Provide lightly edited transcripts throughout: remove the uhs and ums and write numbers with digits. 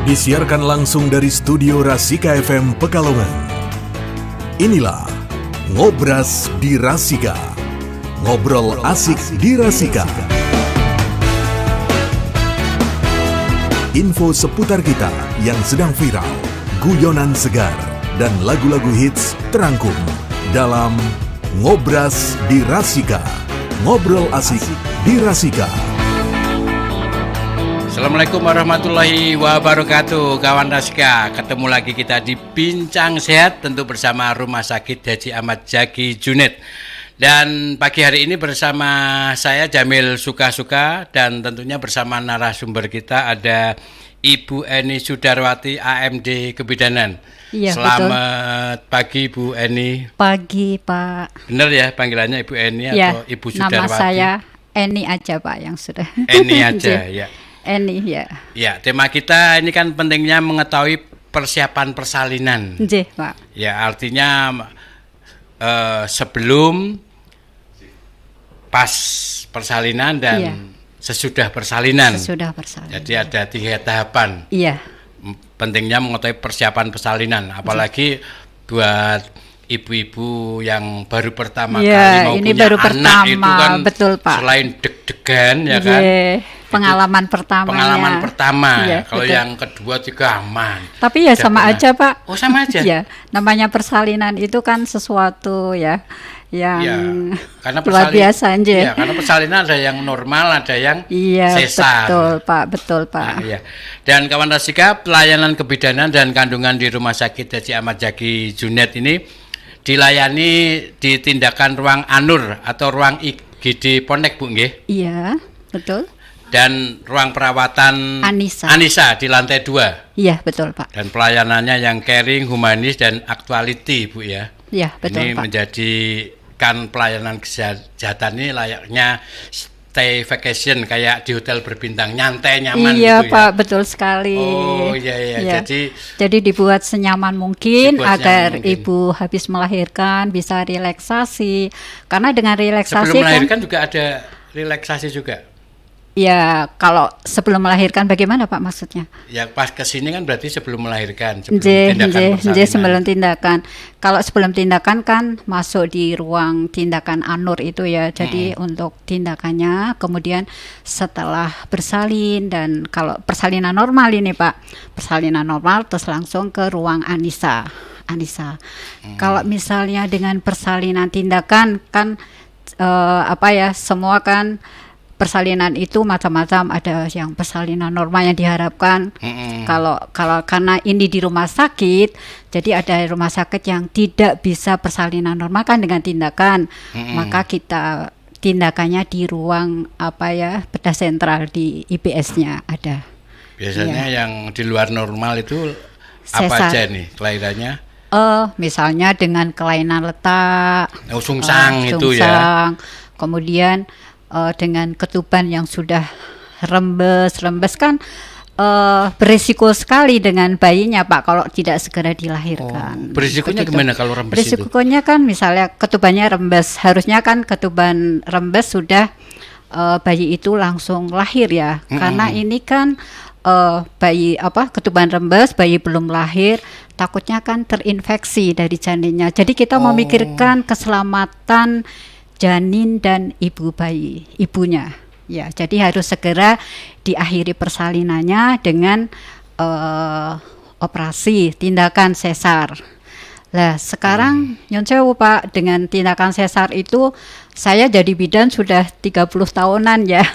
Disiarkan langsung dari studio Rasika FM Pekalongan. Inilah Ngobras di Rasika. Ngobrol asik di Rasika. Info seputar kita yang sedang viral, guyonan segar, dan lagu-lagu hits terangkum dalam Ngobras di Rasika. Ngobrol asik di Rasika. Assalamualaikum warahmatullahi wabarakatuh, kawan Rasika. Ketemu lagi kita di Bincang Sehat, tentu bersama Rumah Sakit Haji Ahmad Zaki Juned. Dan pagi hari ini bersama saya Jamil Suka-Suka, dan tentunya bersama narasumber kita ada Ibu Eni Sudarwati, AMD Kebidanan. Iya, selamat betul. Pagi Bu Eni. Pagi Pak. Benar ya panggilannya Ibu Eni ya, atau Ibu Sudarwati? Nama saya Eni aja Pak yang sudah. Eni aja ya. Eni ya. Ya, tema kita ini kan pentingnya mengetahui persiapan persalinan. Nggih, Pak. Ya, artinya sebelum, pas persalinan dan sesudah persalinan. Sesudah persalinan. Jadi ada 3 tahapan. Iya. Pentingnya mengetahui persiapan persalinan, apalagi buat ibu-ibu yang baru pertama kali mau ini punya baru anak pertama, itu kan betul Pak. Selain deg-degan ya kan. Pengalaman pertama. Pengalaman pertama. Kalau betul. yang kedua juga aman. Tapi ya sama aja Pak. Oh, sama aja. Ya, namanya persalinan itu kan sesuatu yang karena luar biasa aja. Ya, karena persalinan ada yang normal, ada yang sesar. Betul Pak. Nah, iya. Dan kawan Rasika, pelayanan kebidanan dan kandungan di Rumah Sakit Haji Ahmad Zaki Juned ini dilayani di tindakan ruang Anur atau ruang IGD Ponek, Bu nggih? Iya, betul. Dan ruang perawatan Anissa di lantai 2. Iya, betul Pak. Dan pelayanannya yang caring, humanis, dan actuality, Bu ya. Iya, betul ini Pak. Menjadikan pelayanan kesehatan ini layaknya stay vacation, kayak di hotel berbintang, nyantai, nyaman iya, gitu Pak, ya. Betul sekali. Oh iya. Jadi dibuat senyaman mungkin agar ibu habis melahirkan bisa relaksasi. Karena dengan relaksasi sebelum melahirkan juga ada relaksasi juga. Ya, kalau sebelum melahirkan bagaimana Pak maksudnya? Ya pas kesini kan berarti sebelum melahirkan, sebelum tindakan. Kalau sebelum tindakan kan masuk di ruang tindakan Anur itu ya. Jadi untuk tindakannya, kemudian setelah bersalin, dan kalau persalinan normal ini Pak, persalinan normal terus langsung ke ruang Anissa. Kalau misalnya dengan persalinan tindakan kan semua kan persalinan itu macam-macam, ada yang persalinan normal yang diharapkan. Kalau karena ini di rumah sakit, jadi ada rumah sakit yang tidak bisa persalinan normal kan dengan tindakan, maka kita tindakannya di ruang bedah sentral di IBS-nya ada. Biasanya yang di luar normal itu Sesar. Apa aja nih kelahirannya? Misalnya dengan kelainan letak, sungsang itu ya. Kemudian dengan ketuban yang sudah rembes kan berisiko sekali dengan bayinya Pak kalau tidak segera dilahirkan. Berisikonya gimana kalau rembes Berisikonya kan misalnya ketubannya rembes, harusnya kan ketuban rembes sudah bayi itu langsung lahir ya. Karena ini kan ketuban rembes, bayi belum lahir, takutnya kan terinfeksi dari janinnya. Jadi kita memikirkan keselamatan janin dan ibunya. Ya, jadi harus segera diakhiri persalinannya dengan operasi tindakan sesar. Lah, sekarang nyon sewu Pak, dengan tindakan sesar itu saya jadi bidan sudah 30 tahunan ya.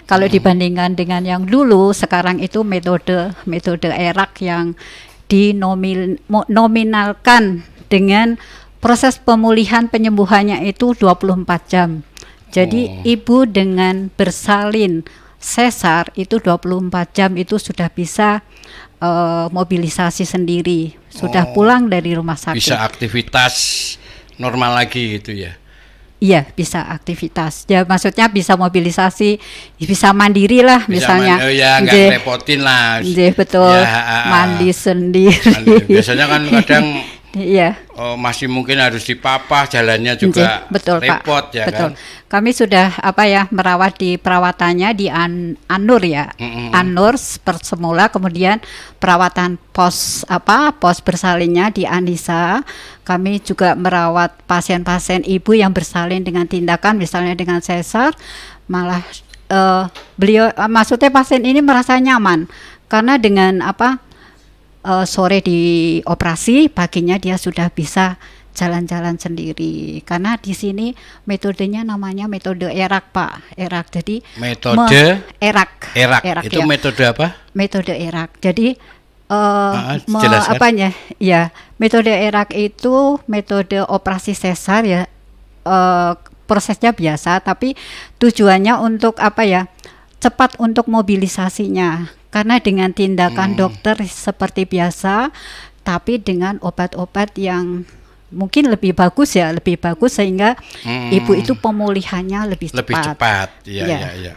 Kalau dibandingkan dengan yang dulu, sekarang itu metode ERAK yang dinominalkan dengan proses pemulihan penyembuhannya itu 24 jam. Jadi ibu dengan bersalin sesar itu 24 jam itu sudah bisa mobilisasi sendiri, sudah pulang dari rumah sakit. Bisa aktivitas normal lagi gitu ya? Iya, bisa aktivitas. Ya maksudnya bisa mobilisasi, bisa mandiri lah bisa misalnya. Nggak repotin lah. Betul, ya, mandi sendiri. Biasanya kan kadang Iya. Oh, masih mungkin harus dipapah, jalannya juga Betul, repot Pak. ya Betul. kan. Kami sudah merawat di perawatannya di Anur ya. Anur semula, kemudian perawatan pos bersalinnya di Anissa. Kami juga merawat pasien-pasien ibu yang bersalin dengan tindakan misalnya dengan sesar, malah beliau maksudnya pasien ini merasa nyaman karena dengan sore di operasi, paginya dia sudah bisa jalan-jalan sendiri. Karena di sini metodenya namanya metode ERAK, Pak. ERAK. Jadi metode ERAK. ERAK itu ya. Metode apa? Metode ERAK. Jadi jelaskan. Ya, metode ERAK itu metode operasi sesar ya. Prosesnya biasa, tapi tujuannya untuk cepat untuk mobilisasinya. Karena dengan tindakan dokter seperti biasa, tapi dengan obat-obat yang mungkin lebih bagus sehingga ibu itu pemulihannya lebih cepat. Iya.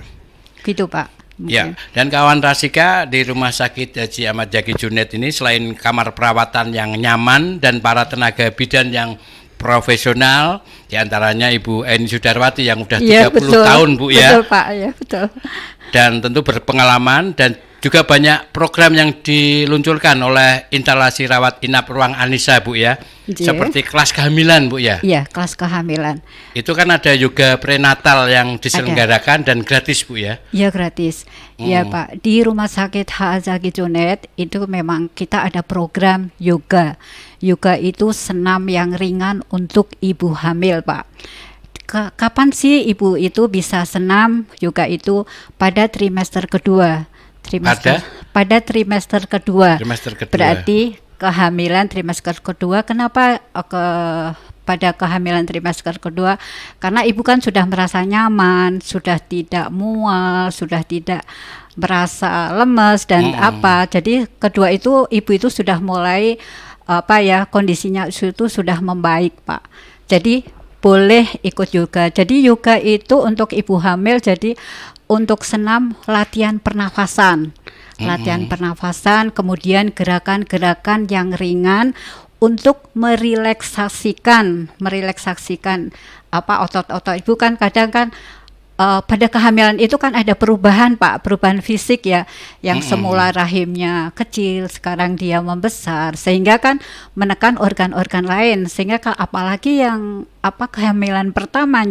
Gitu, Pak. Ya, dan kawan Rasika di Rumah Sakit Haji Ahmad Zaki Junet ini selain kamar perawatan yang nyaman dan para tenaga bidan yang profesional, diantaranya Ibu Eni Sudarwati yang udah 30 tahun Bu ya. Betul Pak, ya betul. Dan tentu berpengalaman dan juga banyak program yang diluncurkan oleh instalasi rawat inap ruang Anissa Bu ya. Seperti kelas kehamilan Bu ya. Iya, kelas kehamilan. Itu kan ada juga prenatal yang diselenggarakan dan gratis Bu ya. Iya gratis. Iya Pak, di Rumah Sakit HA Zaki Junet itu memang kita ada program yoga. Yoga itu senam yang ringan untuk ibu hamil Pak. Kapan sih ibu itu bisa senam yoga itu? Pada trimester kedua. Pada trimester kedua. Berarti kehamilan trimester kedua. Kenapa pada kehamilan trimester kedua? Karena ibu kan sudah merasa nyaman, sudah tidak mual, sudah tidak merasa lemes dan Jadi kedua itu ibu itu sudah mulai kondisinya itu sudah membaik Pak. Jadi boleh ikut yoga. Jadi yoga itu untuk ibu hamil, jadi untuk senam latihan pernafasan. Kemudian gerakan-gerakan yang ringan untuk merelaksasikan otot-otot ibu kan kadang kan pada kehamilan itu kan ada perubahan Pak, perubahan fisik ya, yang semula rahimnya kecil sekarang dia membesar sehingga kan menekan organ-organ lain sehingga apalagi yang kehamilan pertama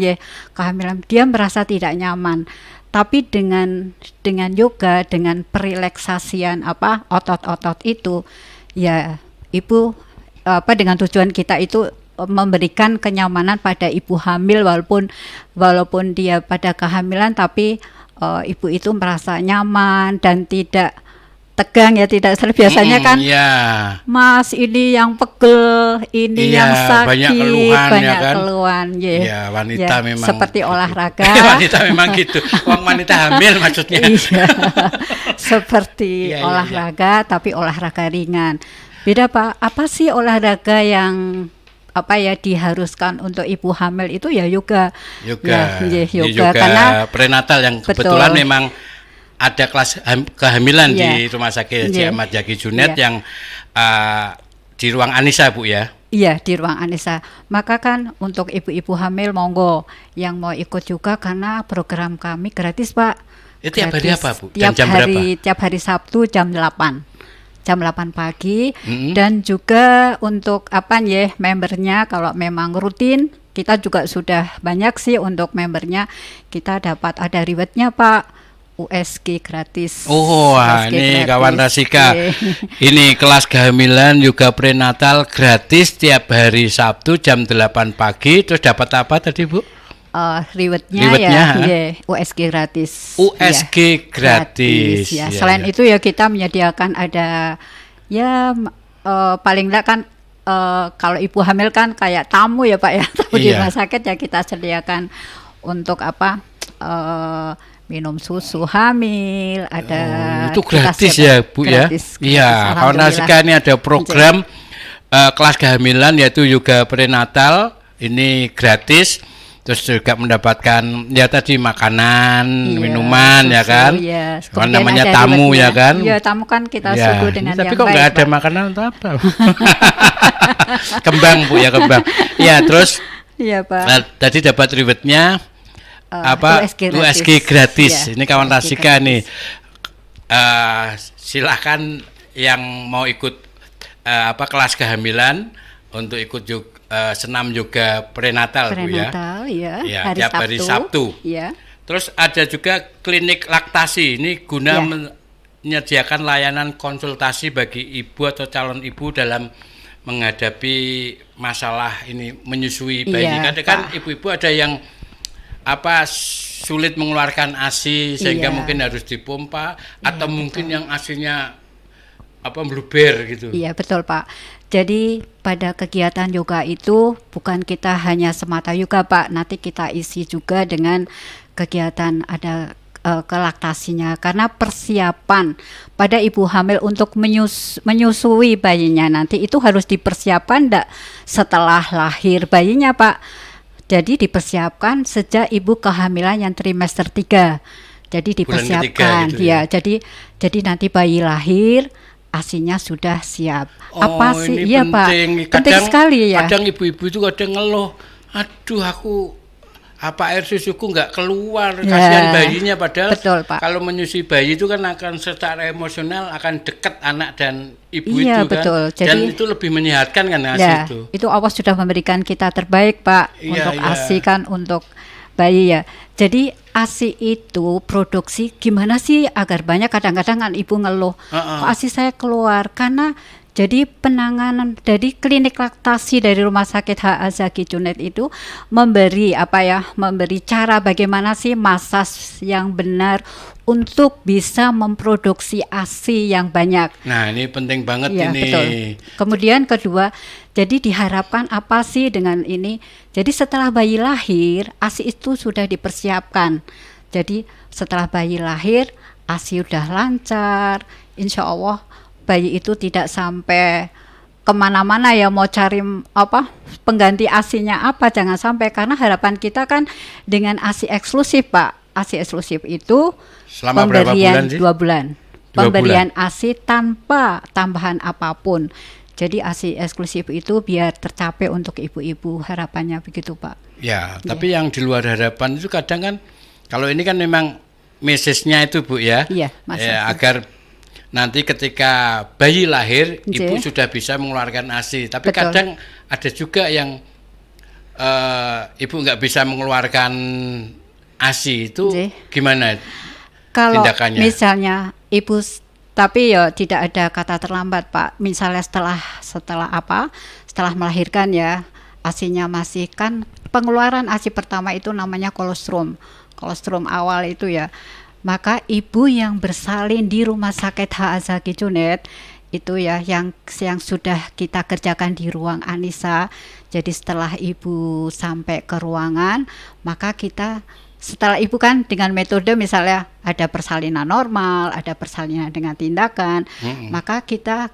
kehamilan dia merasa tidak nyaman. Tapi dengan yoga, dengan perelaksasian otot-otot itu, ya ibu dengan tujuan kita itu memberikan kenyamanan pada ibu hamil walaupun dia pada kehamilan, tapi ibu itu merasa nyaman dan tidak tegang ya, tidak biasanya kan Mas ini yang pegel, ini yang sakit, banyak keluhan ya, wanita memang seperti olahraga. Wanita memang gitu. Wanita hamil maksudnya. Iya. Seperti olahraga tapi olahraga ringan. Beda Pak, apa sih olahraga yang diharuskan untuk ibu hamil itu ya yoga. Yoga karena prenatal yang kebetulan memang ada kelas kehamilan di Rumah Sakit Haji Ahmad Zaki Junet yang di ruang Anissa Bu ya. Iya, di ruang Anissa. Maka kan untuk ibu-ibu hamil monggo yang mau ikut juga karena program kami gratis Pak. Tiap hari apa Bu? Jam berapa? Tiap hari Sabtu jam 8 pagi. Dan juga untuk membernya kalau memang rutin kita juga sudah banyak sih untuk membernya, kita dapat ada rewardnya Pak. USG gratis. Ini gratis. Kawan Rasika. Ini kelas kehamilan juga prenatal gratis tiap hari Sabtu jam 8 pagi. Terus dapat apa tadi Bu? Rewardnya USG gratis. USG gratis. Ya. Selain itu ya kita menyediakan ada paling enggak kan kalau ibu hamil kan kayak tamu ya Pak ya. Tamu di rumah sakit ya kita sediakan untuk minum susu hamil, ada itu gratis ya Bu gratis, ya. Iya, kawan Rasika ini ada program kelas kehamilan yaitu yoga prenatal ini gratis. Terus juga mendapatkan tadi makanan, minuman ya kan. Kan namanya tamu ya kan. Iya, tamu kan kita suguh dengan tapi yang kok nggak ada Pak. makanan atau apa? Kembang Bu ya, kembang. Ya, terus Iya Pak. tadi dapat rewardnya USG gratis. Ya, Ini kawan USG Rasika gratis. nih. Silahkan yang mau ikut kelas kehamilan untuk ikut senam yoga prenatal, Bu ya. Prenatal ya, Ya, hari tiap Sabtu. hari Sabtu. Ya. Terus ada juga klinik laktasi. Ini guna Ya. menyediakan layanan konsultasi bagi ibu atau calon ibu dalam menghadapi masalah ini menyusui bayi. Iya, Kadang kan Pak. ibu-ibu ada yang sulit mengeluarkan ASI sehingga Iya. mungkin harus dipompa Iya, atau mungkin yang ASInya meluber gitu. Iya betul Pak. Jadi pada kegiatan yoga itu bukan kita hanya semata yoga Pak, nanti kita isi juga dengan kegiatan ada kelaktasinya, karena persiapan pada ibu hamil untuk menyusui bayinya nanti itu harus dipersiapkan setelah lahir bayinya Pak. Jadi dipersiapkan sejak ibu kehamilan yang trimester 3. Jadi dipersiapkan gitu ya. Jadi nanti bayi lahir ASINya sudah siap. Apa sih? Ini Iya penting. Pak. Penting sekali ya. Kadang ibu-ibu itu kadang ngeluh, aduh aku air susuku nggak keluar, Ya, kasihan bayinya. Padahal betul, Pak. kalau menyusui bayi itu kan akan secara emosional akan dekat anak dan ibu Iya, itu kan. betul. Dan Jadi- itu lebih menyehatkan kan ASI Ya, itu. itu Allah sudah memberikan kita terbaik Pak Iya, untuk iya. ASI kan untuk bayi ya. Jadi ASI itu produksi gimana sih agar banyak, kadang-kadang kan ibu ngeluh, kok ASI saya keluar karena jadi penanganan dari klinik laktasi dari Rumah Sakit H.A. Zaki Junet itu memberi cara bagaimana sih masas yang benar untuk bisa memproduksi ASI yang banyak. Nah, ini penting banget Ya, ini. betul. Kemudian kedua, jadi diharapkan apa sih dengan ini? Jadi setelah bayi lahir, ASI itu sudah dipersiapkan. Jadi setelah bayi lahir, ASI sudah lancar. Insya Allah bayi itu tidak sampai kemana-mana ya mau cari pengganti ASI-nya apa, jangan sampai, karena harapan kita kan dengan ASI eksklusif Pak. ASI eksklusif itu Selama berapa bulan pemberian sih? 2 bulan. 2 Pemberian ASI tanpa tambahan apapun. Jadi ASI eksklusif itu biar tercapai untuk ibu-ibu, harapannya begitu Pak. Ya, tapi yang di luar harapan itu kadang kan, kalau ini kan memang message-nya itu Bu ya, Iya, Mas. ya agar nanti ketika bayi lahir Nggih. ibu sudah bisa mengeluarkan ASI. Tapi Betul. kadang ada juga yang ibu nggak bisa mengeluarkan ASI, itu Nggih. gimana? Kalau Tindakannya. misalnya ibu tapi ya tidak ada kata terlambat Pak. Misalnya setelah melahirkan ya, ASI-nya masih kan, pengeluaran ASI pertama itu namanya kolostrum awal itu ya. Maka ibu yang bersalin di Rumah Sakit H.A. Zaki Junet itu ya yang sudah kita kerjakan di ruang Anissa. Jadi setelah ibu sampai ke ruangan, maka setelah ibu kan dengan metode misalnya ada persalinan normal, ada persalinan dengan tindakan, maka kita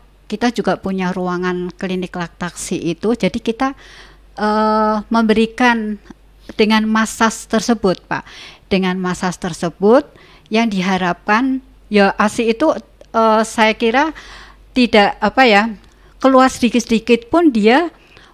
juga punya ruangan klinik laktasi itu. Jadi kita memberikan dengan masas tersebut Pak, dengan masas tersebut yang diharapkan ya ASI itu saya kira tidak keluar sedikit-sedikit pun dia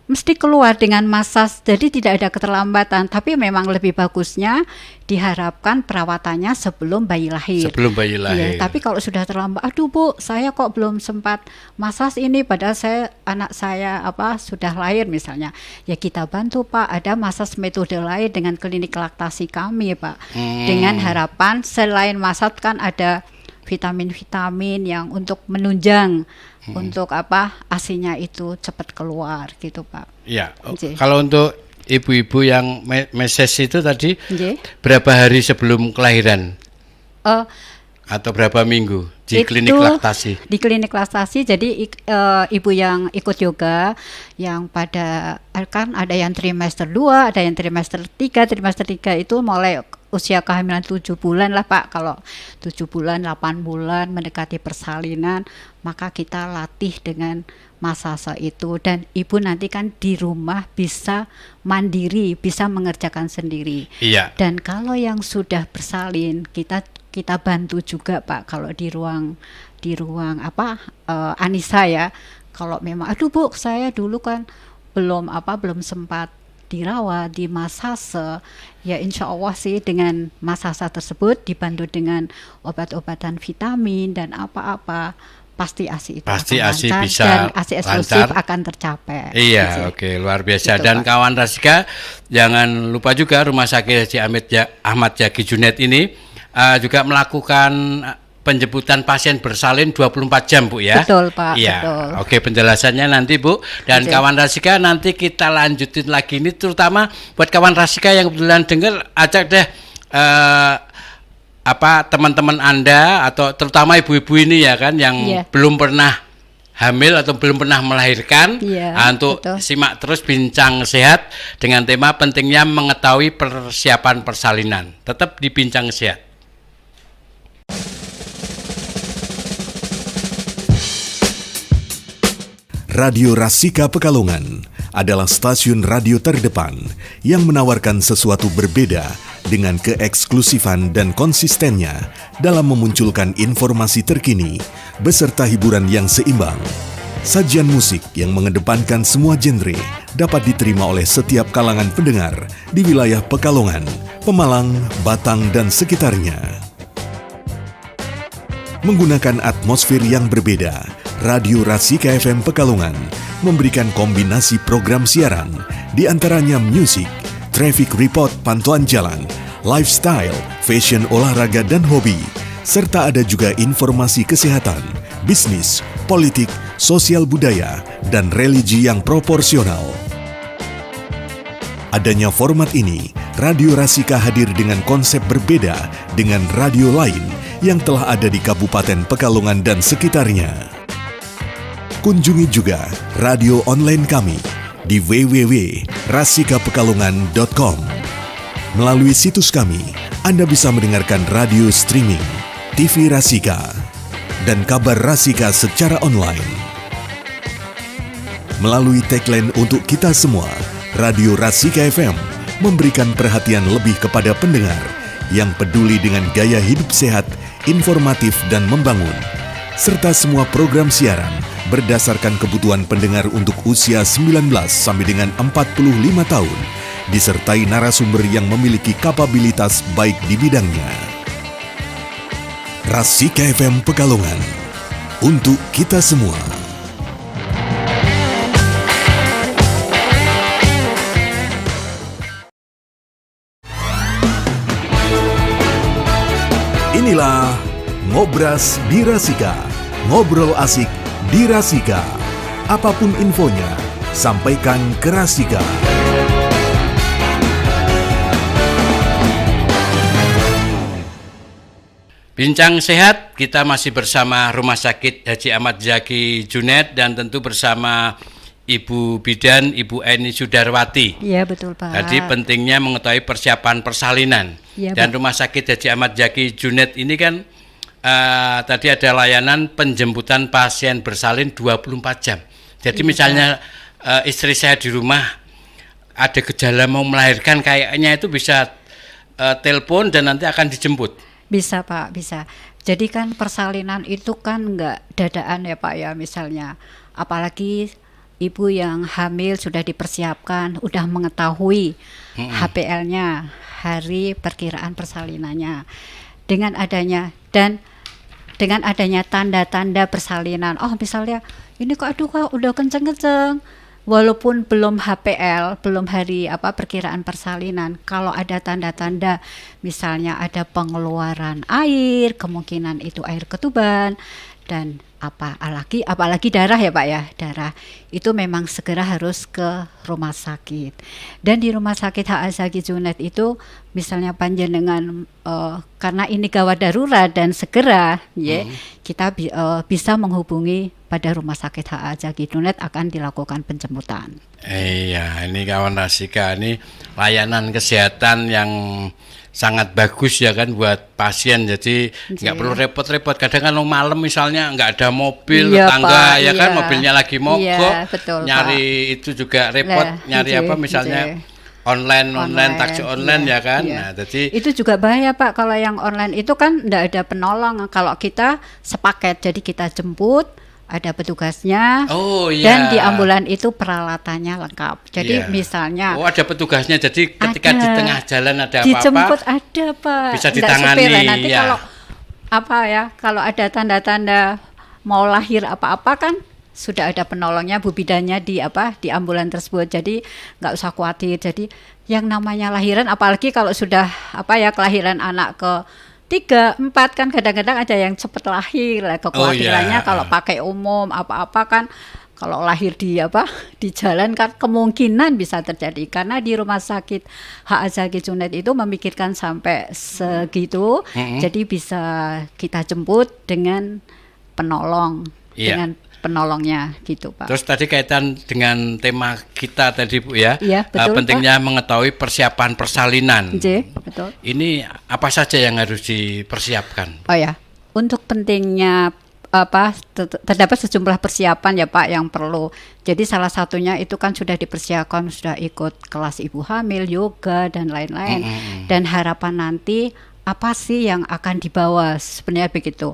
mesti keluar dengan masas, jadi tidak ada keterlambatan. Tapi memang lebih bagusnya diharapkan perawatannya sebelum bayi lahir. Sebelum bayi lahir. Ya, tapi kalau sudah terlambat, aduh Bu, saya kok belum sempat masas ini, padahal anak saya sudah lahir misalnya. Ya kita bantu Pak, ada masas metode lain dengan klinik laktasi kami Pak. Dengan harapan selain masas kan ada vitamin-vitamin yang untuk menunjang untuk ASI-nya itu cepat keluar gitu Pak. Ya, Nggih. kalau untuk ibu-ibu yang meses itu tadi Nggih. berapa hari sebelum kelahiran atau berapa minggu di Itu klinik laktasi? Di klinik laktasi, jadi ibu yang ikut yoga yang kan ada yang trimester 2, ada yang trimester 3. Trimester 3 itu mulai usia kehamilan 7 bulan lah Pak. Kalau 7 bulan, 8 bulan mendekati persalinan, maka kita latih dengan masasa itu, dan ibu nanti kan di rumah bisa mandiri, bisa mengerjakan sendiri. Iya. Dan kalau yang sudah bersalin, kita bantu juga Pak. Kalau di ruang Anissa ya, kalau memang aduh Bu, saya dulu kan belum sempat dirawat di Masase, ya insya Allah sih dengan Masase tersebut dibantu dengan obat-obatan vitamin dan apa-apa, pasti ASI itu Pasti akan ASI lancar bisa dan ASI eksklusif lancar. akan tercapai. Iya, oke, luar biasa. Gitu, Dan Pak. kawan Rasika, jangan lupa juga Rumah Sakit Haji Ahmad Jaki Junet ini juga melakukan penjemputan pasien bersalin 24 jam, Bu ya. Betul, Pak, Iya. betul. Oke, penjelasannya nanti, Bu. Dan Oke. kawan Rasika nanti kita lanjutin lagi ini, terutama buat kawan Rasika yang kebetulan dengar, ajak deh teman-teman Anda atau terutama ibu-ibu ini ya kan yang Iya. belum pernah hamil atau belum pernah melahirkan, Iya, untuk betul. simak terus Bincang Sehat dengan tema pentingnya mengetahui persiapan persalinan. Tetap di Bincang Sehat. Radio Rasika Pekalongan adalah stasiun radio terdepan yang menawarkan sesuatu berbeda dengan keeksklusifan dan konsistennya dalam memunculkan informasi terkini beserta hiburan yang seimbang. Sajian musik yang mengedepankan semua genre dapat diterima oleh setiap kalangan pendengar di wilayah Pekalongan, Pemalang, Batang, dan sekitarnya. Menggunakan atmosfer yang berbeda, Radio Rasika FM Pekalongan memberikan kombinasi program siaran, di antaranya musik, traffic report pantauan jalan, lifestyle, fashion olahraga dan hobi, serta ada juga informasi kesehatan, bisnis, politik, sosial budaya, dan religi yang proporsional. Adanya format ini, Radio Rasika hadir dengan konsep berbeda dengan radio lain yang telah ada di Kabupaten Pekalongan dan sekitarnya. Kunjungi juga radio online kami di www.rasikapekalongan.com. Melalui situs kami, Anda bisa mendengarkan radio streaming, TV Rasika, dan kabar Rasika secara online. Melalui tagline untuk kita semua, Radio Rasika FM memberikan perhatian lebih kepada pendengar yang peduli dengan gaya hidup sehat, informatif, dan membangun, serta semua program siaran berdasarkan kebutuhan pendengar untuk usia 19 sampai dengan 45 tahun, disertai narasumber yang memiliki kapabilitas baik di bidangnya. Rasika FM Pekalongan, untuk kita semua. Inilah Ngobras di Rasika, ngobrol asik di Rasika. Apapun infonya, sampaikan ke Rasika. Bincang Sehat, kita masih bersama Rumah Sakit Haji Ahmad Jaki Junet dan tentu bersama Ibu Bidan, Ibu Eni Sudarwati. Iya betul Pak. Jadi pentingnya mengetahui persiapan persalinan. Ya, dan Pak. Rumah Sakit Haji Ahmad Jaki Junet ini kan tadi ada layanan penjemputan pasien bersalin 24 jam. Jadi Iya, misalnya istri saya di rumah ada gejala mau melahirkan, kayaknya itu bisa telepon dan nanti akan dijemput. Bisa Pak, bisa. Jadi kan persalinan itu kan nggak dadaan ya Pak ya, misalnya. Apalagi ibu yang hamil sudah dipersiapkan, udah mengetahui HPL-nya, hari perkiraan persalinannya. Dengan adanya tanda-tanda persalinan, oh misalnya ini kok aduh kok udah kenceng-kenceng, walaupun belum HPL, belum hari perkiraan persalinan, kalau ada tanda-tanda misalnya ada pengeluaran air, kemungkinan itu air ketuban dan apalagi darah ya Pak ya, darah itu memang segera harus ke rumah sakit. Dan di Rumah Sakit HA Jaki Junet itu misalnya panjenengan karena ini gawat darurat dan segera kita bisa menghubungi pada Rumah Sakit HA Jaki Junet akan dilakukan penjemputan. Iya, ini kawan Rasika, ini layanan kesehatan yang sangat bagus ya kan buat pasien. Jadi nggak perlu repot-repot. Kadang kan malam misalnya nggak ada mobil tetangga Pak, ya kan, mobilnya lagi mogok, betul, nyari Pak. itu juga repot, nyari misalnya online taksi online ya kan. Nah, jadi itu juga bahaya Pak, kalau yang online itu kan nggak ada penolong. Kalau kita sepaket, jadi kita jemput ada petugasnya. Oh iya. Dan di ambulan itu peralatannya lengkap. Jadi Iya. misalnya ada petugasnya. Jadi ketika ada. di tengah jalan ada dijemput apa-apa, ada Pak. bisa Nggak ditangani, sepele. Nanti ya. kalau ada tanda-tanda mau lahir apa-apa kan sudah ada penolongnya, bu bidannya di ambulan tersebut. Jadi nggak usah khawatir. Jadi yang namanya lahiran, apalagi kalau sudah kelahiran anak ke 3, 4 kan kadang-kadang ada yang cepat lahir. Kekhawatirannya kalau pakai umum apa-apa kan kalau lahir di jalan kan kemungkinan bisa terjadi, karena di rumah sakit HA Zaki Junet itu memikirkan sampai segitu. Jadi bisa kita jemput dengan penolong, dengan penolongnya gitu Pak. Terus tadi kaitan dengan tema kita tadi Bu ya, betul, pentingnya mengetahui persiapan persalinan. Betul. Ini apa saja yang harus dipersiapkan? Oh ya, untuk pentingnya terdapat sejumlah persiapan ya Pak yang perlu. Jadi salah satunya itu kan sudah dipersiapkan, sudah ikut kelas ibu hamil, yoga dan lain-lain. Dan harapan nanti apa sih yang akan dibawa, sebenarnya begitu.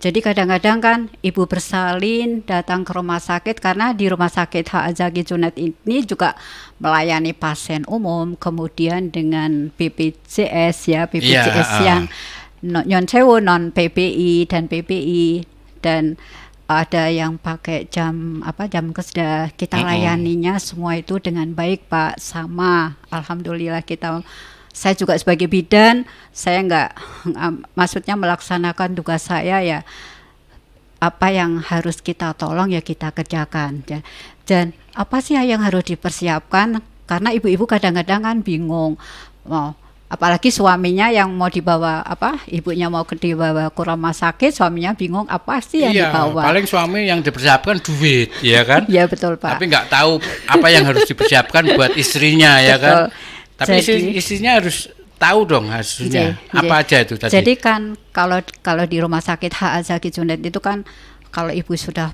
Jadi kadang-kadang kan ibu bersalin datang ke rumah sakit, karena di rumah sakit HA Zaki Junet ini juga melayani pasien umum, kemudian dengan BPJS yang non PPI dan PPI, dan ada yang pakai jam kesedah, kita layaninya semua itu dengan baik Pak, sama alhamdulillah saya juga sebagai bidan, saya maksudnya melaksanakan tugas saya ya, apa yang harus kita tolong ya kita kerjakan. Dan apa sih yang harus dipersiapkan, karena ibu-ibu kadang-kadang kan bingung, apalagi suaminya yang mau dibawa ibunya mau dibawa ke rumah sakit, suaminya bingung apa sih yang dibawa. Paling suami yang dipersiapkan duit, ya kan? Iya betul Pak. Tapi nggak tahu apa yang harus dipersiapkan buat istrinya, ya kan? Tapi istrinya harus tahu dong hasilnya. Apa aja itu tadi? Jadi kan kalau di rumah sakit HA Zaki Junet itu kan kalau ibu sudah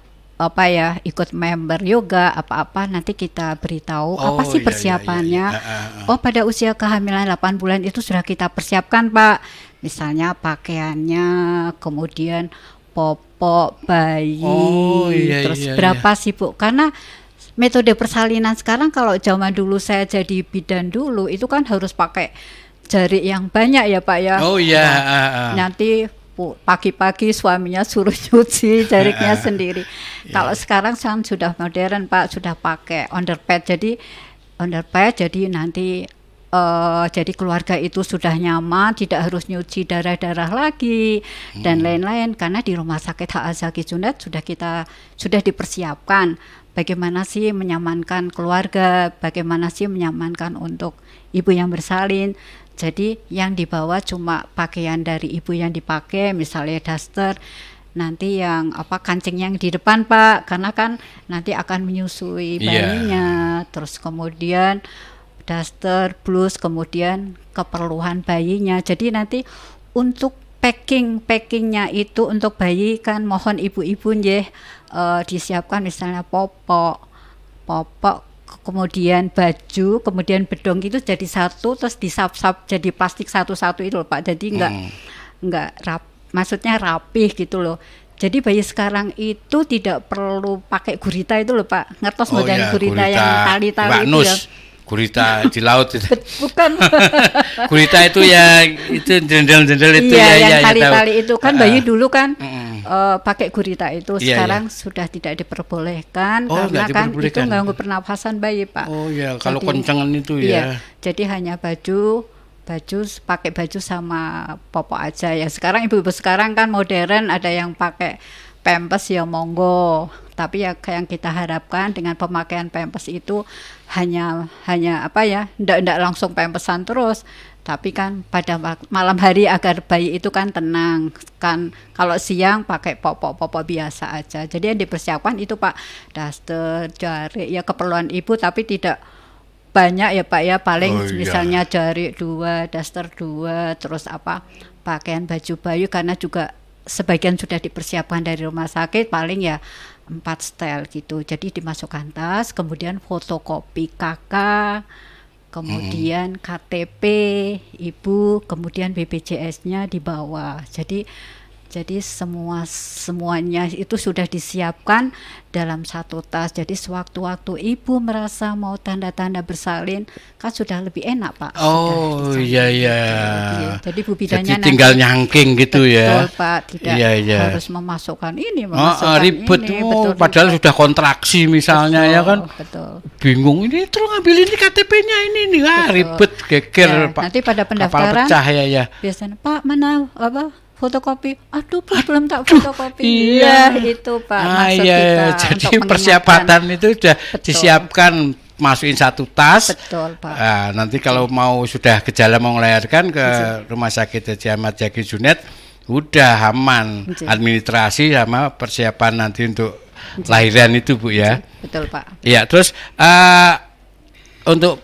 ikut member yoga apa-apa, nanti kita beritahu apa sih persiapannya. Oh, pada usia kehamilan 8 bulan itu sudah kita persiapkan Pak. Misalnya pakaiannya, kemudian popok bayi, terus berapa sih Bu? Karena metode persalinan sekarang, kalau zaman dulu saya jadi bidan dulu itu kan harus pakai jarik yang banyak ya Pak ya. Oh iya. Nanti pagi-pagi suaminya suruh nyuci jariknya sendiri. Kalau sekarang kan sudah modern Pak, sudah pakai underpad. Jadi nanti jadi keluarga itu sudah nyaman, tidak harus nyuci darah-darah lagi dan lain-lain, karena di rumah sakit HA Zaki Junet sudah dipersiapkan bagaimana sih menyamankan keluarga, bagaimana sih menyamankan untuk ibu yang bersalin. Jadi yang dibawa cuma pakaian dari ibu yang dipakai, misalnya daster, nanti yang kancing yang di depan Pak, karena kan nanti akan menyusui bayinya, terus kemudian daster, blus, kemudian keperluan bayinya. Jadi nanti untuk packingnya itu untuk bayi kan mohon ibu-ibu disiapkan misalnya popok, kemudian baju, kemudian bedong itu jadi satu, terus disap-sap jadi plastik satu-satu itu loh Pak. Jadi maksudnya rapih gitu loh. Jadi bayi sekarang itu tidak perlu pakai gurita itu loh Pak. Ngertos modern gurita yang tali-tali itu ya. Gurita di laut itu. Bukan. Gurita itu ya itu jendel-jendel itu yang tali-tali itu kan bayi dulu kan pakai gurita itu. Sekarang sudah tidak diperbolehkan karena kan itu mengganggu pernafasan bayi Pak. Oh iya, kalau kencengan itu ya. Jadi hanya baju pakai baju sama popok aja ya. Sekarang ibu-ibu sekarang kan modern, ada yang pakai pampers ya monggo. Tapi ya yang kita harapkan dengan pemakaian pampers itu hanya ndak langsung pampersan terus, tapi kan pada malam hari agar bayi itu kan tenang kan. Kalau siang pakai popok biasa aja. Jadi yang dipersiapkan itu Pak, daster, jarik ya keperluan ibu, tapi tidak banyak ya Pak ya, paling misalnya jarik 2, daster 2, terus pakaian baju bayi, karena juga sebagian sudah dipersiapkan dari rumah sakit, paling ya 4 setel gitu. Jadi dimasukkan tas, kemudian fotokopi KK, kemudian KTP ibu, kemudian BPJS-nya dibawa. Jadi Jadi semuanya itu sudah disiapkan dalam satu tas. Jadi sewaktu-waktu ibu merasa mau tanda-tanda bersalin, kan sudah lebih enak Pak. Oh iya iya. Jadi Bu bidannya jadi tinggal nyangking gitu ya. Betul Pak, tidak harus memasukkan ini, ribet. ini. Betul, padahal sudah kontraksi misalnya, ya kan. Betul. Bingung ini terus ngambil ini KTP-nya ini nih, ribet geger Pak. Nanti pada pendaftaran pecah ya. Biasanya Pak mana fotokopi, aduh Bu, belum tak fotokopi. Iya itu Pak maksud kita. Jadi persiapan itu sudah disiapkan, masukin satu tas. Betul Pak. Nah, nanti kalau mau sudah gejala mau melahirkan ke Rumah Sakit Haji Ahmad Zaki Junet, udah aman administrasi sama persiapan nanti untuk lahiran itu Bu ya. Betul Pak. Iya, terus untuk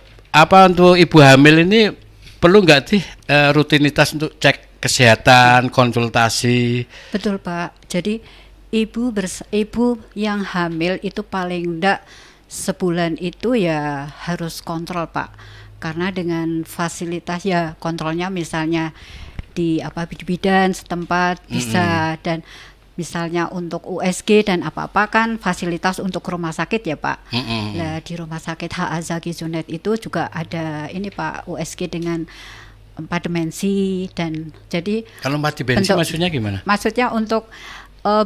ibu hamil ini perlu nggak sih rutinitas untuk cek kesehatan, konsultasi? Betul Pak. Jadi ibu yang hamil itu paling enggak sebulan itu ya harus kontrol Pak. Karena dengan fasilitas ya kontrolnya misalnya di bidan setempat bisa, dan misalnya untuk USG dan apa-apa kan fasilitas untuk rumah sakit ya Pak. Nah, di Rumah Sakit HA Zaki Junet itu juga ada ini Pak, USG dengan 4 dimensi. Dan jadi kalau 4 dimensi maksudnya gimana? Maksudnya untuk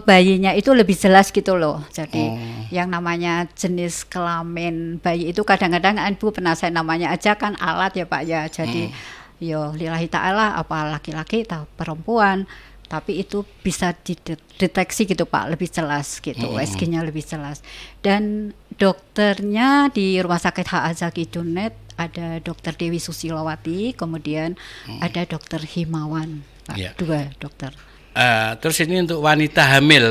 bayinya itu lebih jelas gitu loh. Jadi yang namanya jenis kelamin bayi itu kadang-kadang Ibu pernah saya namanya aja kan alat ya Pak ya. Jadi yo lillahi ta'ala apa laki-laki atau perempuan, tapi itu bisa dideteksi gitu Pak, lebih jelas gitu, USG-nya lebih jelas. Dan dokternya di Rumah Sakit HA Zaki Junet ada Dokter Dewi Susilowati, kemudian ada Dokter Himawan, Pak. 2 dokter. Terus ini untuk wanita hamil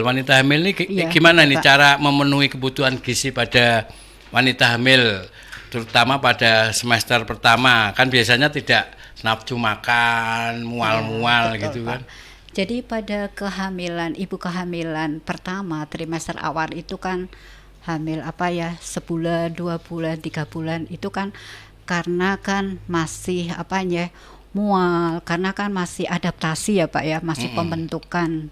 ini gimana nih cara memenuhi kebutuhan gizi pada wanita hamil, terutama pada semester pertama, kan biasanya tidak nafsu makan, mual-mual gitu kan. Jadi pada ibu kehamilan pertama trimester awal itu kan hamil sebulan, 2 bulan, 3 bulan itu kan karena kan masih mual, karena kan masih adaptasi ya Pak ya, masih pembentukan.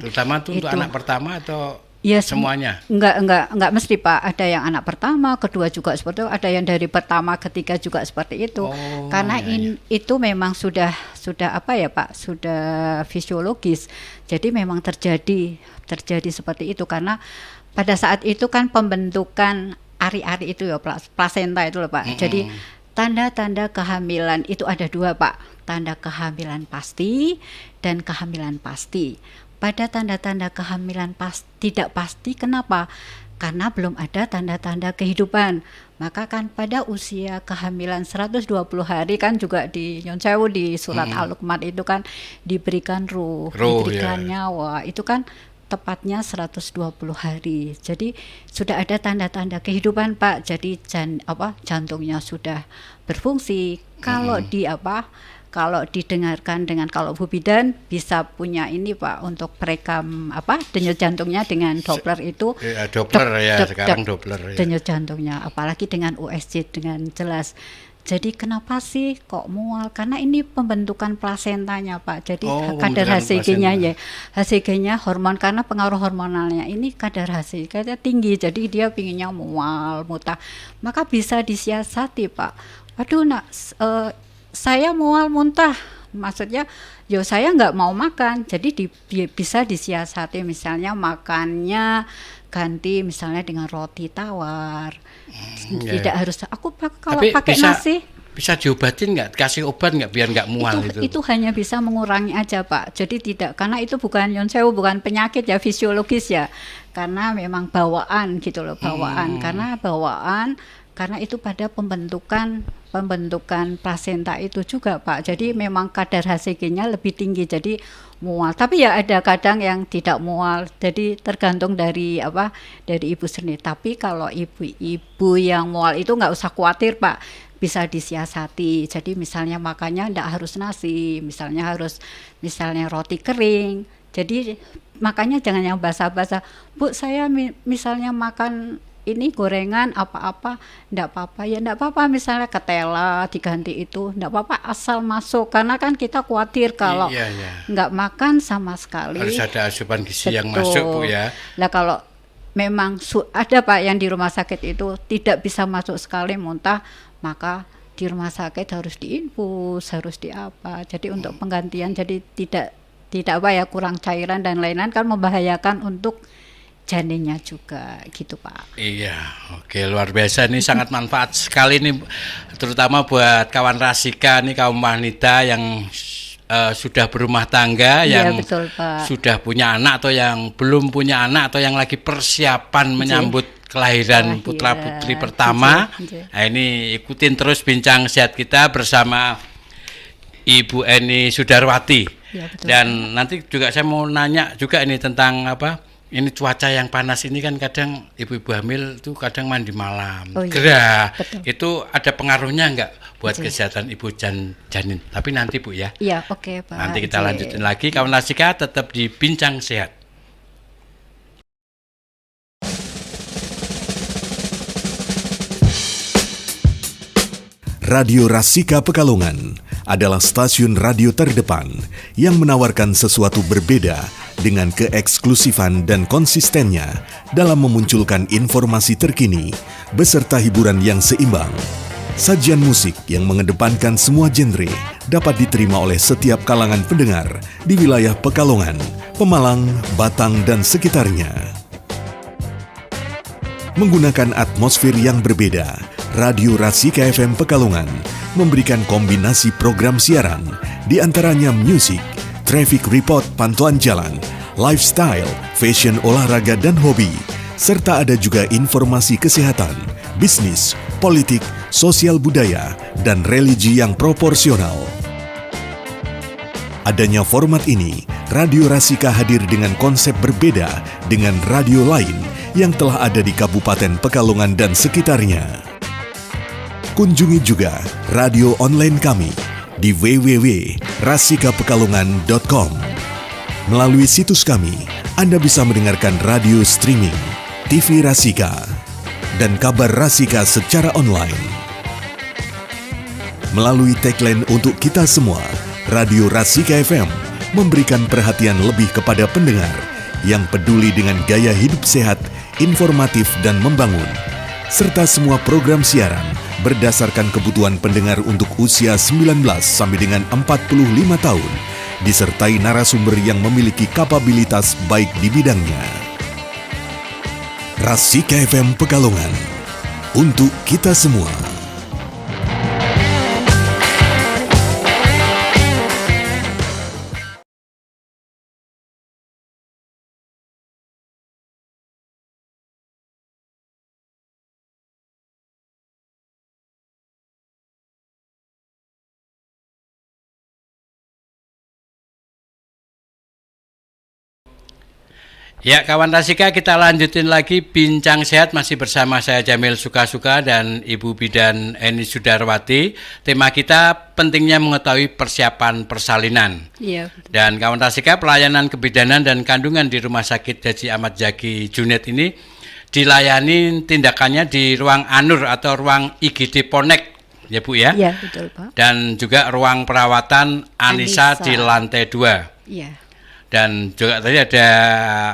Terutama untuk anak pertama atau ya, semuanya? Enggak mesti Pak, ada yang anak pertama, kedua juga seperti itu, ada yang dari pertama, ketiga juga seperti itu. Karena itu memang sudah Pak, sudah fisiologis. Jadi memang terjadi seperti itu, karena pada saat itu kan pembentukan ari-ari itu ya, plasenta itu loh Pak. Jadi tanda-tanda kehamilan itu ada 2 Pak, tanda kehamilan pasti dan kehamilan pasti. Pada tanda-tanda kehamilan tidak pasti, kenapa? Karena belum ada tanda-tanda kehidupan. Maka kan pada usia kehamilan 120 hari kan juga di Nyon Sewu di surat Al-Luqman itu kan diberikan ruh diberikan nyawa. Itu kan tepatnya 120 hari. Jadi sudah ada tanda-tanda kehidupan Pak. Jadi jantungnya sudah berfungsi. Kalau didengarkan dengan kalau Bu Bidan bisa punya ini Pak untuk perekam denyut jantungnya dengan Doppler itu. Doppler sekarang Doppler. Denyut jantungnya, apalagi dengan USG dengan jelas. Jadi kenapa sih kok mual? Karena ini pembentukan plasentanya Pak. Jadi kadar HCG-nya hormon, karena pengaruh hormonalnya ini kadar HCG-nya tinggi. Jadi dia pinginnya mual, muntah. Maka bisa disiasati Pak. Waduh saya mual muntah. Maksudnya saya nggak mau makan. Jadi bisa disiasati, misalnya makannya ganti misalnya dengan roti tawar. Tidak harus kalau pakai nasi. Bisa diobatin nggak? Kasih obat nggak biar nggak mual itu? Itu hanya bisa mengurangi aja Pak. Jadi tidak, karena itu bukan Nyon Sewu, bukan penyakit ya, fisiologis ya. Karena memang bawaan gitu loh, karena itu pada pembentukan plasenta itu juga Pak. Jadi memang kadar HCG-nya lebih tinggi, jadi mual. Tapi ya ada kadang yang tidak mual. Jadi tergantung dari ibu sendiri. Tapi kalau ibu yang mual itu nggak usah khawatir Pak. Bisa disiasati. Jadi misalnya makannya nggak harus nasi, misalnya roti kering. Jadi makanya jangan yang basah-basah. Bu, saya misalnya makan ini gorengan apa-apa, enggak apa-apa ya, enggak apa-apa, misalnya ketela diganti itu enggak apa-apa asal masuk, karena kan kita khawatir kalau Iya, iya. enggak makan sama sekali. Harus ada asupan gizi yang Betul. masuk, Bu ya. Lah kalau memang ada Pak yang di rumah sakit itu tidak bisa masuk sekali muntah, maka di rumah sakit harus diinfus, harus di apa. Jadi untuk penggantian, jadi tidak apa ya, kurang cairan dan lain-lain kan membahayakan untuk janinnya juga gitu Pak. Iya, oke, luar biasa, ini sangat manfaat sekali nih, terutama buat kawan Rasika nih, kaum wanita yang sudah berumah tangga, Iya, yang betul, Pak. sudah punya anak atau yang belum punya anak atau yang lagi persiapan menyambut kelahiran putra putri pertama. Nah, ini ikutin terus bincang sehat kita bersama Ibu Eni Sudarwati. Ya, betul. Dan nanti juga saya mau nanya juga ini tentang apa? Ini cuaca yang panas ini kan kadang ibu-ibu hamil tuh kadang mandi malam, Oh, iya. gerah. Betul. Itu ada pengaruhnya enggak buat Betul. kesehatan ibu janin? Tapi nanti Bu ya. Iya, oke Pak. Nanti kita Oke. lanjutin lagi. Kawan Rasika tetap di Bincang Sehat. Radio Rasika Pekalongan adalah stasiun radio terdepan yang menawarkan sesuatu berbeda dengan keeksklusifan dan konsistennya dalam memunculkan informasi terkini beserta hiburan yang seimbang. Sajian musik yang mengedepankan semua genre dapat diterima oleh setiap kalangan pendengar di wilayah Pekalongan, Pemalang, Batang, dan sekitarnya. Menggunakan atmosfer yang berbeda, Radio Rasika FM Pekalongan memberikan kombinasi program siaran, di antaranya musik, traffic report pantauan jalan, lifestyle, fashion olahraga dan hobi, serta ada juga informasi kesehatan, bisnis, politik, sosial budaya, dan religi yang proporsional. Adanya format ini, Radio Rasika hadir dengan konsep berbeda dengan radio lain yang telah ada di Kabupaten Pekalongan dan sekitarnya. Kunjungi juga radio online kami di www.rasikapekalongan.com. Melalui situs kami, Anda bisa mendengarkan radio streaming, TV Rasika, dan kabar Rasika secara online. Melalui tagline untuk kita semua, Radio Rasika FM memberikan perhatian lebih kepada pendengar yang peduli dengan gaya hidup sehat, informatif, dan membangun, serta semua program siaran berdasarkan kebutuhan pendengar untuk usia 19 sampai dengan 45 tahun, disertai narasumber yang memiliki kapabilitas baik di bidangnya. Rasika FM Pekalongan, untuk kita semua. Ya, kawan Rasika, kita lanjutin lagi Bincang Sehat masih bersama saya Jamil Sukasuka dan Ibu Bidan Eni Sudarwati. Tema kita pentingnya mengetahui persiapan persalinan. Iya. Dan kawan Rasika, pelayanan kebidanan dan kandungan di Rumah Sakit Haji Ahmad Zaki Junet ini dilayani tindakannya di ruang Anur atau ruang IGD Ponek, ya Bu ya? Iya, betul Pak. Dan juga ruang perawatan Anissa Anissa. di lantai 2. Iya. Dan juga tadi ada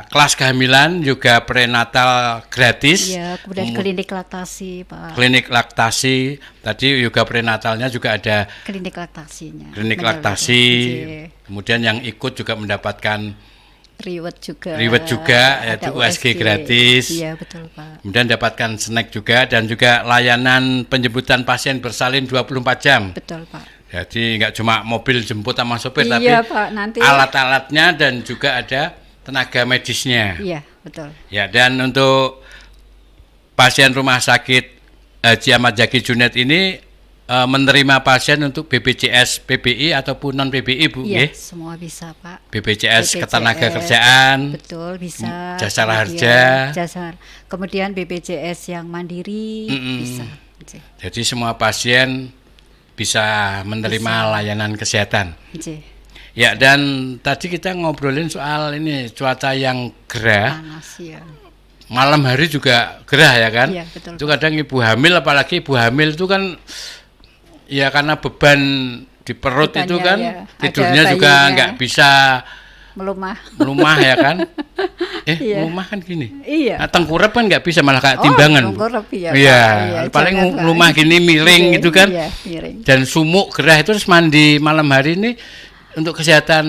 kelas kehamilan, juga prenatal gratis. Iya, kemudian klinik laktasi Pak. Klinik laktasi, tadi juga prenatalnya juga ada Klinik laktasinya. klinik Betul, laktasi. betul. Kemudian yang ikut juga mendapatkan Riwet juga. yaitu ada USG gratis. Iya, betul Pak. Kemudian dapatkan snack juga dan juga layanan penjemputan pasien bersalin 24 jam. Betul Pak. Jadi nggak cuma mobil jemput sama sopir, tapi Iya Pak, nanti alat-alatnya dan juga ada tenaga medisnya. Iya, betul. Ya, dan untuk pasien Rumah Sakit Haji Ahmad Zaki Junet ini menerima pasien untuk BPJS PBI ataupun non PBI Bu, Iya, nggih? semua bisa Pak. BPJS Ketenagakerjaan, Betul, bisa. Jasa Kemudian Harja. kemudian BPJS yang mandiri bisa. Jadi semua pasien bisa menerima layanan kesehatan. Nggih. Ya, dan tadi kita ngobrolin soal ini cuaca yang gerah. Panas ya. malam hari juga gerah ya kan? Iya, betul. Itu kadang ibu hamil, apalagi ibu hamil itu kan ya karena beban di perut Bebannya, itu kan, ya. tidurnya Ada juga bayinya. nggak bisa Melumah. ya kan? Iya. Melumah kan gini. Iya. Nah, tengkurap kan nggak bisa, malah kayak timbangan. Tengkurap, iya, Iya, Pak. Iya, paling jangan, Pak. melumah gini miring Miring, gitu kan. iya, miring. Dan sumuk gerah itu terus mandi malam hari ini untuk kesehatan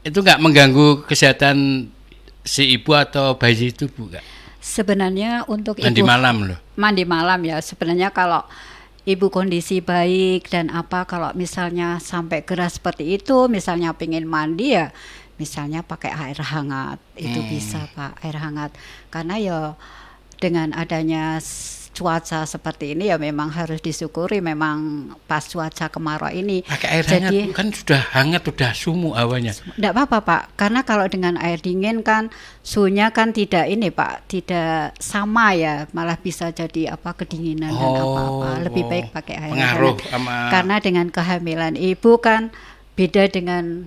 itu nggak mengganggu kesehatan si ibu atau bayi itu, Bu? Nggak? Sebenarnya untuk Mandi ibu malam loh. mandi malam ya, sebenarnya kalau ibu kondisi baik dan apa, kalau misalnya sampai gerah seperti itu, misalnya pengen mandi ya misalnya pakai air hangat, itu bisa Pak, air hangat. Karena ya dengan adanya cuaca seperti ini ya memang harus disyukuri, memang pas cuaca kemarau ini. Pakai air Jadi hangat kan sudah hangat, sudah sumuk hawanya. enggak apa-apa Pak, karena kalau dengan air dingin kan suhunya kan tidak ini Pak, tidak sama ya, malah bisa jadi apa kedinginan dan apa-apa. Lebih baik pakai air pengaruh hangat. sama Karena dengan kehamilan ibu kan beda dengan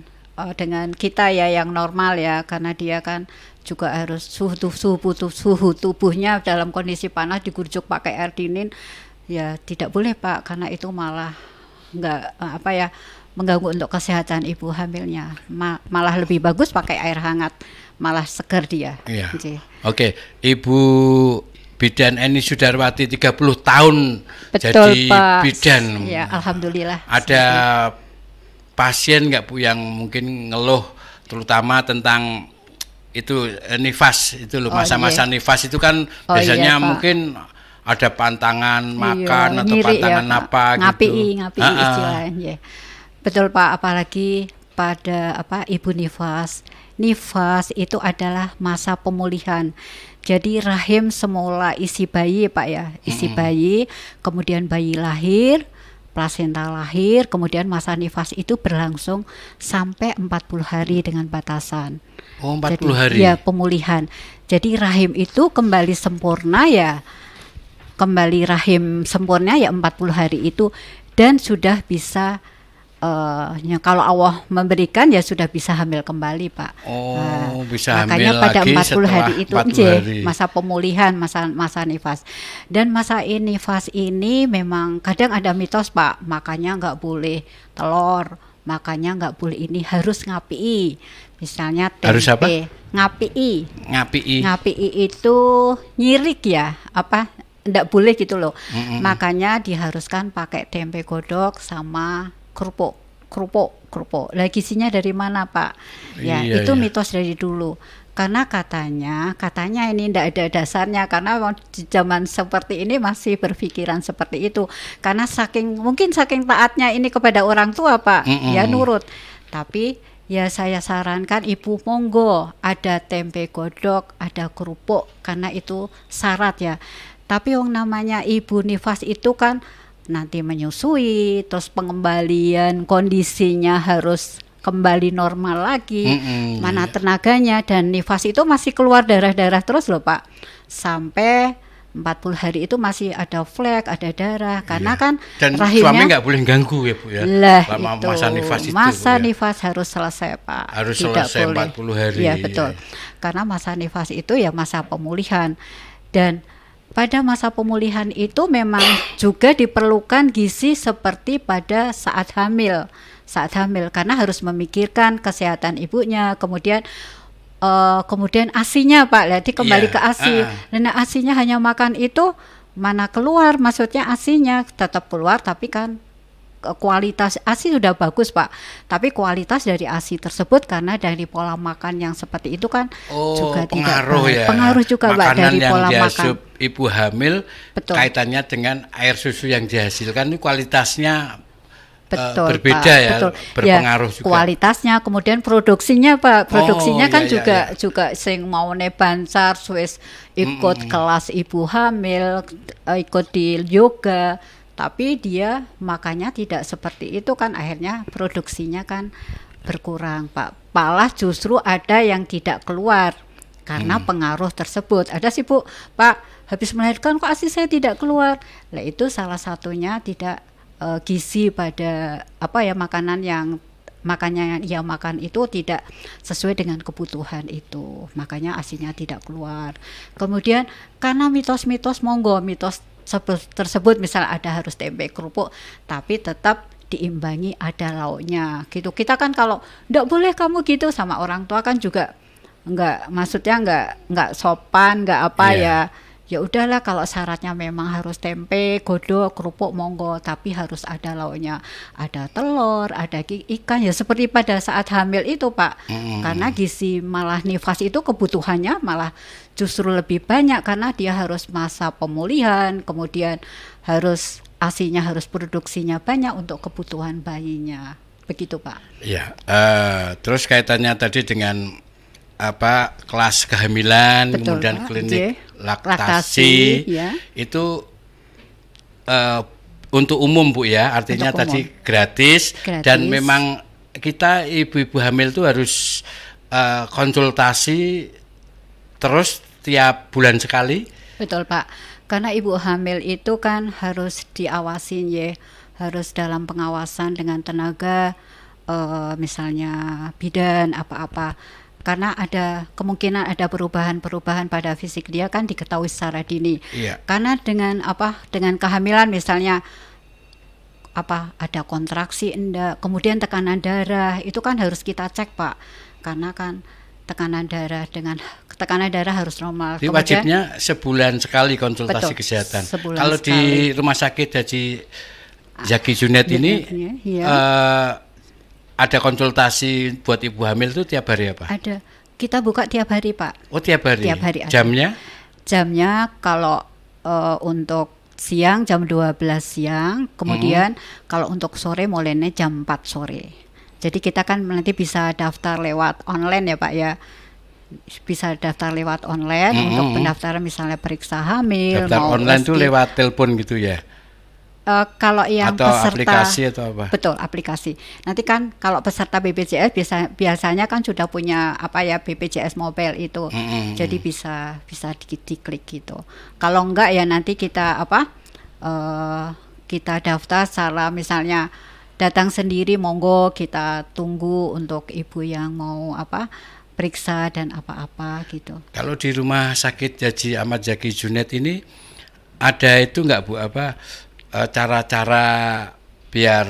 kita ya yang normal ya, karena dia kan juga harus suhu tubuhnya dalam kondisi panas digurjuk pakai air dingin ya tidak boleh Pak, karena itu malah enggak mengganggu untuk kesehatan ibu hamilnya. Malah lebih bagus pakai air hangat, malah segar dia. Iya. Oke. Oke, Ibu Bidan Eni Sudarwati 30 tahun Betul jadi Pak. bidan. Ya, alhamdulillah. Ada pasien nggak Bu yang mungkin ngeluh terutama tentang itu nifas itu loh, masa-masa nifas itu kan biasanya iya, Pak. mungkin ada pantangan makan atau nyiri pantangan ya, Pak. apa Ngapi gitu. istilahnya. Betul Pak, apalagi pada ibu nifas. Nifas itu adalah masa pemulihan. Jadi rahim semula isi bayi Pak ya, isi bayi, kemudian bayi lahir, plasenta lahir, kemudian masa nifas itu berlangsung sampai 40 hari dengan batasan. Oh, 40 Jadi, hari. Ya, pemulihan. Jadi rahim itu kembali sempurna ya. Kembali rahim sempurna ya 40 hari itu, dan sudah bisa ya kalau Allah memberikan ya sudah bisa hamil kembali Pak. Oh, bisa makanya hamil pada lagi 40 hari itu 40 hari. masa pemulihan, masa nifas. Dan masa nifas ini memang kadang ada mitos Pak, makanya nggak boleh telur, makanya nggak boleh ini, harus ngapii. Misalnya tempe. Harus apa? Ngapii. Ngapii itu nyirik ya, nggak boleh gitu loh. Makanya diharuskan pakai tempe godok sama kerupuk. Lah gizinya dari mana Pak? Ya, Iya, itu iya. mitos dari dulu. Karena katanya ini tidak ada dasarnya, karena di zaman seperti ini masih berpikiran seperti itu. Karena mungkin saking taatnya ini kepada orang tua Pak, ya nurut. Tapi ya saya sarankan ibu monggo ada tempe godok, ada kerupuk, karena itu syarat ya. Tapi yang namanya ibu nifas itu kan nanti menyusui, terus pengembalian kondisinya harus kembali normal lagi, mana tenaganya, dan nifas itu masih keluar darah-darah terus loh Pak, sampai 40 hari itu masih ada flek, ada darah, karena kan Dan rahimnya suami nggak boleh ganggu ya Bu ya. lah Selama itu masa nifas itu. masa Bu, ya. nifas harus selesai Pak, Harus tidak selesai boleh. 40 hari. Iya betul, karena masa nifas itu ya masa pemulihan, dan pada masa pemulihan itu memang juga diperlukan gizi seperti pada saat hamil, karena harus memikirkan kesehatan ibunya, kemudian ASI-nya Pak, jadi kembali Iya, ke ASI. Dan ASI-nya hanya makan itu mana keluar, maksudnya ASI-nya tetap keluar, tapi kan kualitas ASI sudah bagus Pak, tapi kualitas dari ASI tersebut karena dari pola makan yang seperti itu kan juga pengaruh tidak ya. pengaruh juga Pak dari pola yang makan. diasup ibu hamil, Betul. kaitannya dengan air susu yang dihasilkan itu kualitasnya Betul, berbeda Pak, ya, betul. berpengaruh juga. Kualitasnya, kemudian produksinya Pak, produksinya kan iya. juga sing mau nebansar, Swiss ikut kelas ibu hamil, ikut di yoga, tapi dia makanya tidak seperti itu kan, akhirnya produksinya kan berkurang Pak. Malah justru ada yang tidak keluar karena pengaruh tersebut. Ada sih Bu, Pak habis melahirkan kok ASI saya tidak keluar. Nah itu salah satunya tidak gizi pada makanan yang makanya ia makan itu tidak sesuai dengan kebutuhan itu, makanya ASINya tidak keluar. Kemudian karena mitos-mitos tersebut misal ada harus tempe kerupuk, tapi tetap diimbangi ada lauknya gitu. Kita kan kalau enggak boleh kamu gitu sama orang tua kan juga maksudnya enggak sopan, enggak apa ya. Ya udahlah, kalau syaratnya memang harus tempe, godok, kerupuk monggo, tapi harus ada lauknya, ada telur, ada ikan, ya seperti pada saat hamil itu Pak. Karena gizi malah nifas itu kebutuhannya malah justru lebih banyak karena dia harus masa pemulihan, kemudian harus ASINya harus produksinya banyak untuk kebutuhan bayinya, begitu Pak. Ya, terus kaitannya tadi dengan kelas kehamilan, betul, kemudian Pak, klinik laktasi ya. Itu untuk umum Bu ya, artinya untuk tadi gratis dan memang kita ibu-ibu hamil itu harus konsultasi terus tiap bulan sekali. Betul Pak, karena ibu hamil itu kan harus diawasin ya, harus dalam pengawasan dengan tenaga misalnya bidan apa-apa. Karena ada kemungkinan ada perubahan-perubahan pada fisik dia kan diketahui secara dini. Iya. Karena dengan kehamilan misalnya ada kontraksi enggak, kemudian tekanan darah itu kan harus kita cek Pak. Karena kan tekanan darah harus normal. Jadi wajibnya sebulan sekali konsultasi kesehatan. Kalau sekali. Di rumah sakit Haji Zaki Junet ini ada konsultasi buat ibu hamil itu tiap hari apa? Ada. Kita buka tiap hari Pak. Oh tiap hari? Tiap hari ada. Jamnya? Jamnya kalau untuk siang jam 12 siang, kemudian kalau untuk sore mulainya jam 4 sore. Jadi kita kan nanti bisa daftar lewat online ya Pak ya. Bisa daftar lewat online untuk pendaftaran misalnya periksa hamil. Daftar online itu lewat telepon gitu ya? Kalau yang atau peserta aplikasi atau apa? Betul, aplikasi. Nanti kan kalau peserta BPJS biasanya kan sudah punya BPJS mobile itu. Jadi bisa diklik gitu. Kalau enggak ya nanti kita kita daftar secara misalnya datang sendiri monggo, kita tunggu untuk ibu yang mau periksa dan apa-apa gitu. Kalau di rumah sakit Haji Ahmad Zaki Junet ini ada itu enggak Bu cara-cara biar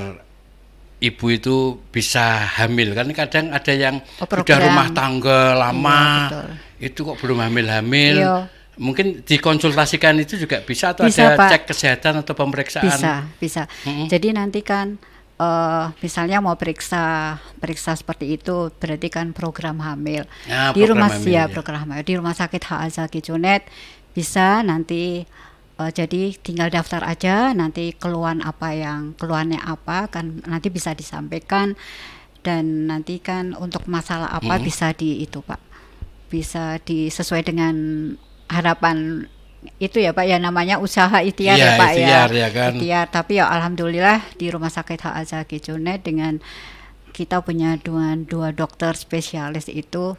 ibu itu bisa hamil? Kan kadang ada yang sudah rumah tangga lama, itu kok belum hamil-hamil. Mungkin dikonsultasikan itu juga bisa atau bisa, ada Pak. Cek kesehatan atau pemeriksaan? Bisa. Jadi nanti kan misalnya mau periksa seperti itu berarti kan program hamil. Di rumah program hamil di rumah sakit HA Zaki Junet bisa nanti. Jadi tinggal daftar aja, nanti keluhannya apa kan nanti bisa disampaikan, dan nanti kan untuk masalah apa bisa bisa disesuai dengan harapan itu ya Pak ya, namanya usaha ikhtiar ya Pak ikhtiar, ya kan? Ikhtiar. Tapi ya alhamdulillah di rumah sakit HA Zaki Junet dengan kita punya dua dokter spesialis itu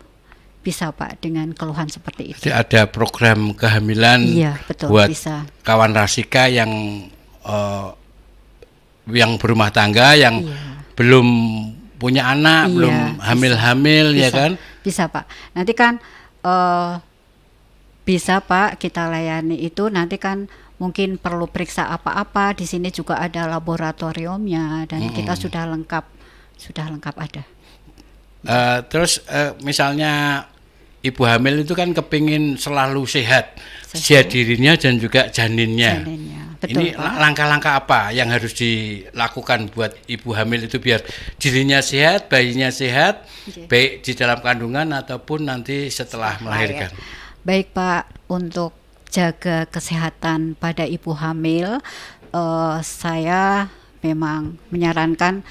bisa Pak dengan keluhan seperti itu. Jadi ada program kehamilan buat bisa. Kawan Rasika yang berumah tangga yang belum punya anak, belum hamil-hamil ya kan? Bisa Pak. Nanti kan bisa Pak kita layani itu, nanti kan mungkin perlu periksa apa-apa, di sini juga ada laboratoriumnya dan kita sudah lengkap ada. Terus misalnya ibu hamil itu kan kepingin selalu sehat dirinya dan juga janinnya. Betul, ini Pak. Langkah-langkah apa yang harus dilakukan buat ibu hamil itu biar dirinya sehat, bayinya sehat, baik di dalam kandungan ataupun nanti setelah melahirkan? Baik Pak, untuk jaga kesehatan pada ibu hamil, saya memang menyarankan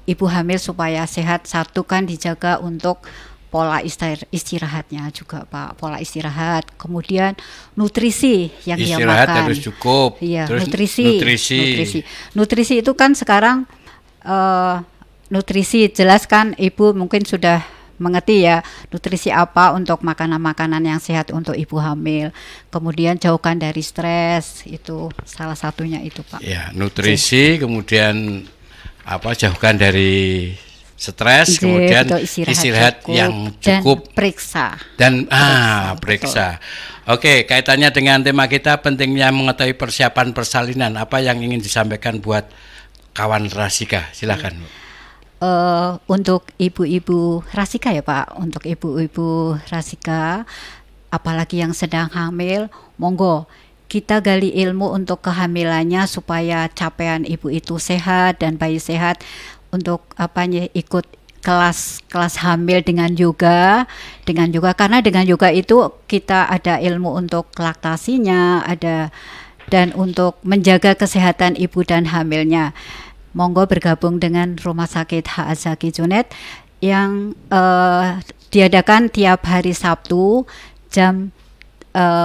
ibu hamil supaya sehat, satu kan dijaga untuk pola istirahatnya juga Pak, pola istirahat, kemudian nutrisi yang dia makan. Istirahat harus cukup. Iya, terus nutrisi itu kan sekarang nutrisi jelas kan ibu mungkin sudah mengerti ya nutrisi apa untuk makanan-makanan yang sehat untuk ibu hamil. Kemudian jauhkan dari stres, itu salah satunya itu Pak. Ya, nutrisi kemudian jauhkan dari stres, kemudian betul, istirahat yang cukup dan periksa. Oke, kaitannya dengan tema kita pentingnya mengetahui persiapan persalinan. Apa yang ingin disampaikan buat kawan Rasika? Silakan. Untuk ibu-ibu Rasika ya Pak, untuk ibu-ibu Rasika, apalagi yang sedang hamil, monggo kita gali ilmu untuk kehamilannya supaya capaian ibu itu sehat dan bayi sehat. Untuk ikut kelas hamil dengan yoga karena dengan yoga itu kita ada ilmu untuk laktasinya, ada dan untuk menjaga kesehatan ibu dan hamilnya. Monggo bergabung dengan Rumah Sakit HA Zaki Junet yang diadakan tiap hari Sabtu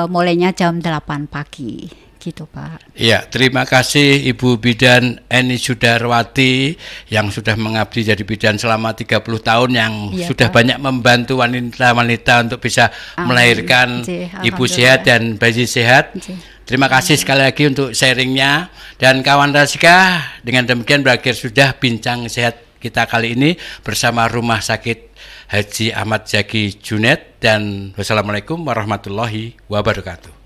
mulainya jam 8 pagi. Gitu Pak. Iya, terima kasih Ibu Bidan Eni Sudarwati yang sudah mengabdi jadi bidan selama 30 tahun yang sudah Pak. Banyak membantu wanita-wanita untuk bisa melahirkan ibu sehat dan bayi sehat. Terima kasih sekali lagi untuk sharingnya. Dan kawan Rasika, dengan demikian berakhir sudah bincang sehat kita kali ini bersama Rumah Sakit Haji Ahmad Zaki Junet, dan wassalamualaikum warahmatullahi wabarakatuh.